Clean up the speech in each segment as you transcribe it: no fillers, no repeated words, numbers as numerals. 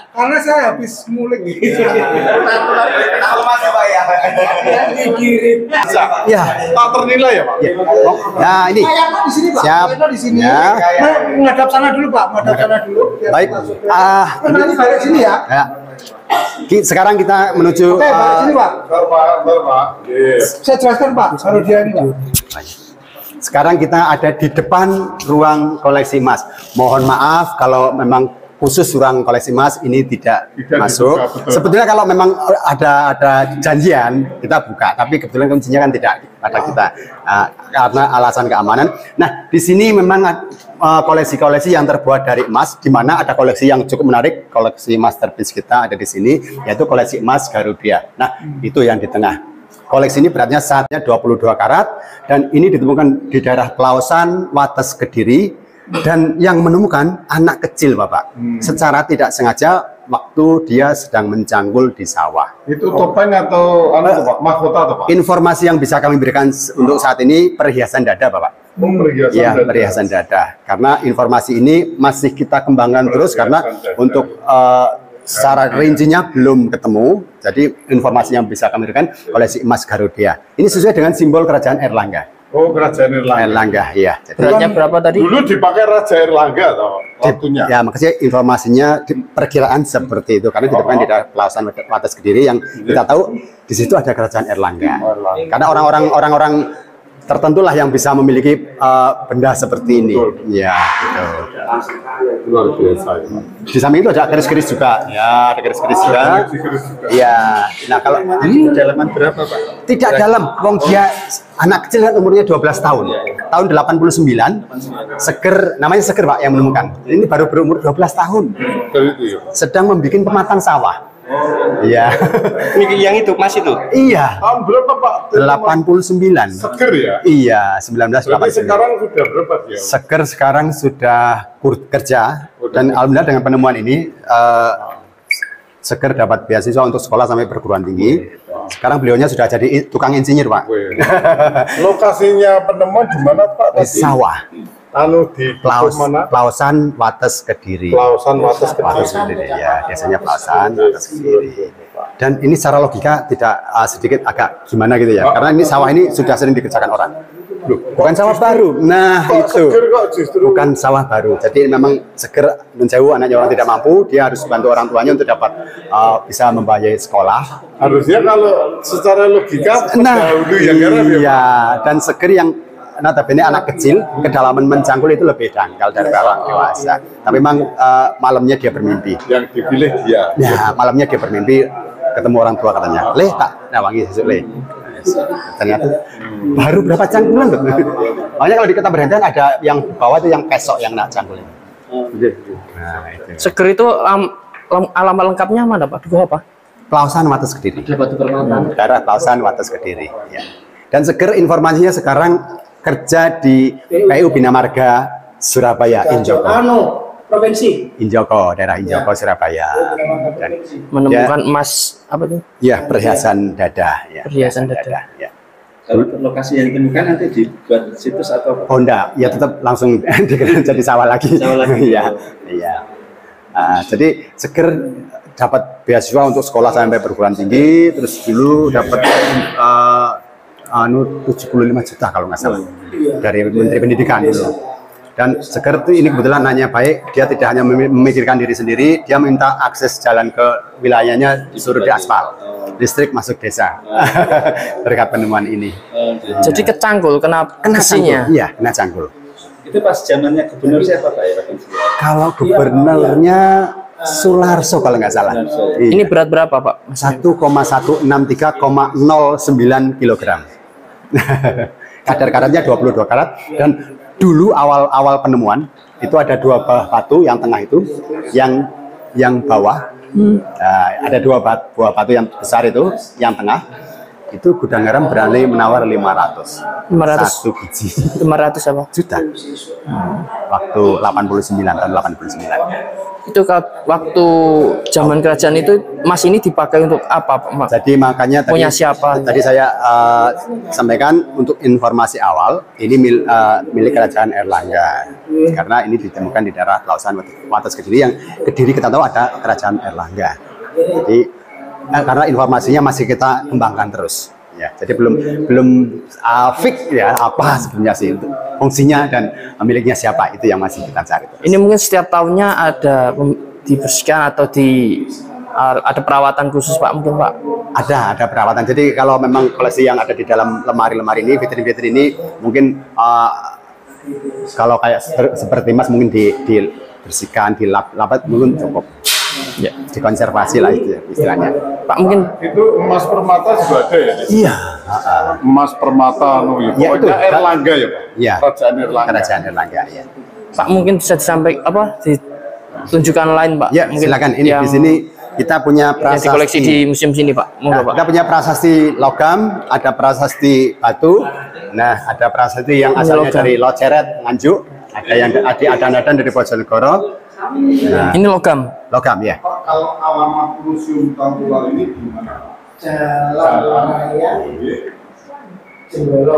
Karena saya habis ngulik gitu. Tahu masih Pak ya. Ya, Tak ternilai ya Pak. ya ini Di sini Pak. siap. Di sini. Ya. Menghadap sana dulu Pak. Menghadap sana dulu. Baik. Nanti balik sini ya. Ya. Sekarang kita menuju. Oke, balik sini Pak. Pak. Saya jelaskan Pak. Kalau dia ini Pak. Sekarang kita ada di depan ruang koleksi emas. Mohon maaf kalau memang khusus ruang koleksi emas ini tidak masuk. Sebetulnya kalau memang ada janjian kita buka, tapi kebetulan kuncinya kan tidak ada kita karena alasan keamanan. Nah, di sini memang koleksi-koleksi yang terbuat dari emas, di mana ada koleksi yang cukup menarik, koleksi masterpiece kita ada di sini, yaitu koleksi emas Garudia. Nah, itu yang di tengah. Koleksi ini beratnya saatnya 22 karat dan ini ditemukan di daerah Pelausan, Wates, Kediri, dan yang menemukan anak kecil Bapak. Secara tidak sengaja waktu dia sedang mencangkul di sawah. Itu topeng atau Pak? Mahkota atau Pak? Informasi yang bisa kami berikan untuk saat ini perhiasan dada Bapak. Ya, perhiasan dada. Karena informasi ini masih kita kembangkan terus karena untuk secara rincinya belum ketemu. Jadi informasi yang bisa kami berikan koleksi emas Garudia. Ini sesuai dengan simbol kerajaan Airlangga. Oh, kerajaan Airlangga. Airlangga, iya. Beratnya berapa tadi? Dulu dipakai Raja Airlangga atau waktunya? Ya, makanya informasinya perkiraan seperti itu karena ditemukan di daerah Pelausan, Wates, Kediri yang kita tahu di situ ada kerajaan Airlangga. Karena orang-orang tertentulah yang bisa memiliki benda seperti ini. Ya, gitu. Luar biasa. Di samping itu ada keris-keris juga. Ya, ada keris-keris juga. Ya. Nah, kalau Kedalaman berapa Pak? tidak dalam, wong dia anak kecil kan umurnya 12 tahun. Tahun 89, Seger, namanya Seger Pak yang menemukan. Ini baru berumur 12 tahun. Itu ya. Sedang membuat pematang sawah. Iya. Yang itu Mas itu? Iya. Tahun berapa Pak? 89. Seger ya? Iya, Berarti 1989. sekarang sudah berapa dia? Seger sekarang sudah kerja dan alhamdulillah dengan penemuan ini Seger dapat beasiswa untuk sekolah sampai perguruan tinggi. Sekarang beliaunya sudah jadi tukang insinyur, Pak. Lokasinya penemuan di mana Pak? Di sawah. Di mana? Pelausan, Wates, Kediri. Pelausan, Wates, Wates, Kediri. Ya, biasanya Pelausan, Wates, Kediri. Dan ini secara logika tidak sedikit agak gimana gitu ya. Karena ini sawah ini sudah sering dikerjakan orang. Bukan sawah baru. Nah, itu. Bukan sawah baru. Jadi memang Seger menjauh anaknya orang tidak mampu, dia harus bantu orang tuanya untuk dapat bisa membayar sekolah. Harusnya kalau secara logika Nah, ya, iya, dan Seger yang notabene anak kecil, kedalaman mencangkul itu lebih dangkal dari orang dewasa. Tapi memang malamnya dia bermimpi. Yang dipilih dia. Ya, malamnya dia bermimpi ketemu orang tua katanya. Leh tak nawangi sesuk leh. Ternyata baru berapa cangkulan tuh. Makanya kalau di kota Berhentian ada yang bawah itu yang pesok yang nak cangkulnya. Nah, itu. Seger itu alamat lengkapnya mana Pak? Di apa? Pelausan, Wates, Kediri. Batu Permata. Daerah Pelausan, Wates, Kediri. Ya. Dan Seger informasinya sekarang kerja di PU Bina Marga Surabaya, Injoko. Provinsi. Injoko, daerah Injoko, Surabaya. Dan Menemukan emas apa tuh? ya perhiasan dada. Ya, Perhiasan dada. Ya. Kalau lokasi yang ditemukan nanti dibuat situs atau Oh enggak, ya tetap langsung jadi sawah lagi. Sawah lagi. Iya, iya. Jadi Seger dapat beasiswa untuk sekolah sampai perguruan tinggi, terus dulu dapat 75 juta kalau nggak salah dari Menteri Pendidikan dulu. Dan Seger itu ini kebetulan nanya baik, dia tidak hanya memikirkan diri sendiri, dia minta akses jalan ke wilayahnya disuruh diaspal, listrik masuk desa berkat penemuan ini. Jadi kecangkul, kena besinya. Iya, kena cangkul. itu pas zamannya gubernur siapa Pak ya? Kalau gubernurnya Sularso kalau nggak salah. Ini berat berapa Pak? 1,163,09 kilogram. Kadar karatnya 22 karat dan dulu awal penemuan itu ada dua batu yang tengah itu, yang bawah ada dua buah batu yang besar itu yang tengah itu gudang garam berani menawar 500. 500. Satu biji 500 apa? juta. Waktu 89 tahun 89. Itu waktu zaman kerajaan itu emas ini dipakai untuk apa, Pak? Jadi makanya tadi, Punya siapa? Tadi saya sampaikan untuk informasi awal ini milik Kerajaan Airlangga. Karena ini ditemukan di daerah Lausan Wates Kediri, yang Kediri kita tahu ada Kerajaan Airlangga. Jadi karena informasinya masih kita kembangkan terus. Ya, jadi belum fix ya apa sebenarnya sih untuk fungsinya dan miliknya siapa, itu yang masih kita cari terus. Ini mungkin setiap tahunnya ada dibersihkan atau ada perawatan khusus, Pak, mungkin, Pak? Ada perawatan. Jadi kalau memang koleksi yang ada di dalam lemari-lemari ini, vitrin-vitrin ini mungkin kalau kayak seperti emas mungkin dibersihkan, dilap mungkin cukup. Ya, dikonservasi lah itu istilahnya. Pak, mungkin Itu emas permata juga ada ya? iya. Emas permata, Ya, pokoknya itu. Erlangga ya Pak? Iya. Kerajaan Erlangga. Kerajaan Erlangga, ya. Pak mungkin bisa disampaikan ditunjukkan lain, Pak? Ya, Mungkin silakan. Ini yang di sini kita punya yang prasasti. dikoleksi di museum sini, Pak. Monggo, Nah, Pak. kita punya prasasti logam, ada prasasti batu. Nah, ada prasasti yang asalnya Logam. dari Loceret, Nganjuk. Ada yang di Adan-Adan dari Bojonegoro. Nah, Ini logam. logam ya. Pak, kalau alamat Museum Tambulan ini di mana? Jalan Raya Jembolo.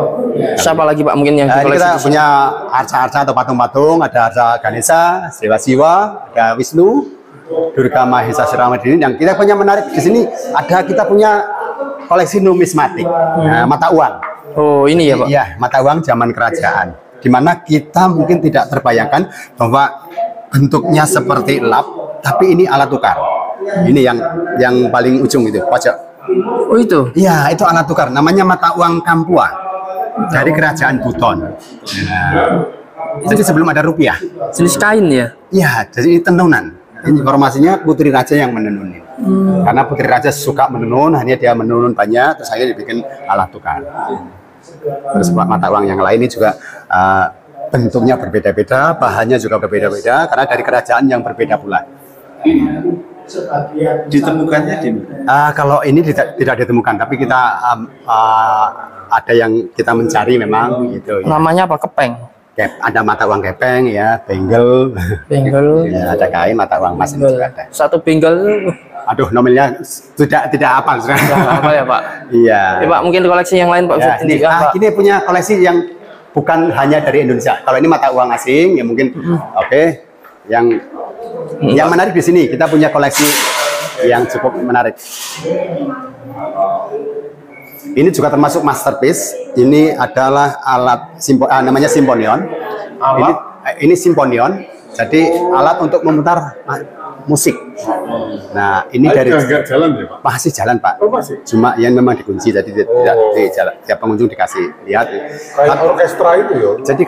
Siapa lagi, Pak, mungkin yang Nah, ini dikoleksi kita di sini? punya arca-arca atau patung-patung, ada arca Ganesha, Dewa Siwa, ada Wisnu, Durga Mahesa Suramadini. Yang kita punya menarik di sini kita punya koleksi numismatik, nah, mata uang. Oh, ini ya, Pak. Iya, mata uang zaman kerajaan. Di mana kita mungkin tidak terbayangkan bahwa bentuknya seperti lap, tapi ini alat tukar. Ini yang paling ujung itu, pojok. Oh, itu. Iya, itu alat tukar. Namanya mata uang Kampua dari Kerajaan Buton. Nah, jadi sebelum ada rupiah. Jenis kain ya? Iya, jadi ini tenunan. Informasinya Putri Raja yang menenunin. Karena Putri Raja suka menenun, hanya dia menenun banyak, terus akhirnya dibikin alat tukar. Terus mata uang yang lain ini juga bentuknya berbeda-beda, bahannya juga berbeda-beda, karena dari kerajaan yang berbeda pula. Ditemukannya di mana? Kalau ini tidak ditemukan, tapi kita ada yang kita mencari memang gitu. Ya. Namanya apa? Kepeng? Ada mata uang kepeng ya, benggel, Benggel. ya, ada kain mata uang emas ini juga ada. Satu benggel. Aduh, nominalnya tidak hafal sekarang. Apa ya, Pak? Iya. Ya, Pak, mungkin koleksi yang lain, Pak, bisa Ya, ini, ditunjukkan, Pak. ini punya koleksi yang bukan hanya dari Indonesia. Kalau ini mata uang asing, ya mungkin oke. Yang menarik di sini kita punya koleksi yang cukup menarik. Ini juga termasuk masterpiece. Ini adalah alat namanya simponion. Ini simponion. Jadi alat untuk memutar musik. Nah, ini dari nggak jalan ya Pak? masih jalan, Pak. Oh, masih? Cuma yang memang dikunci, jadi tidak di jalan. Tiap pengunjung dikasih lihat. Kayak orkestra itu ya? Jadi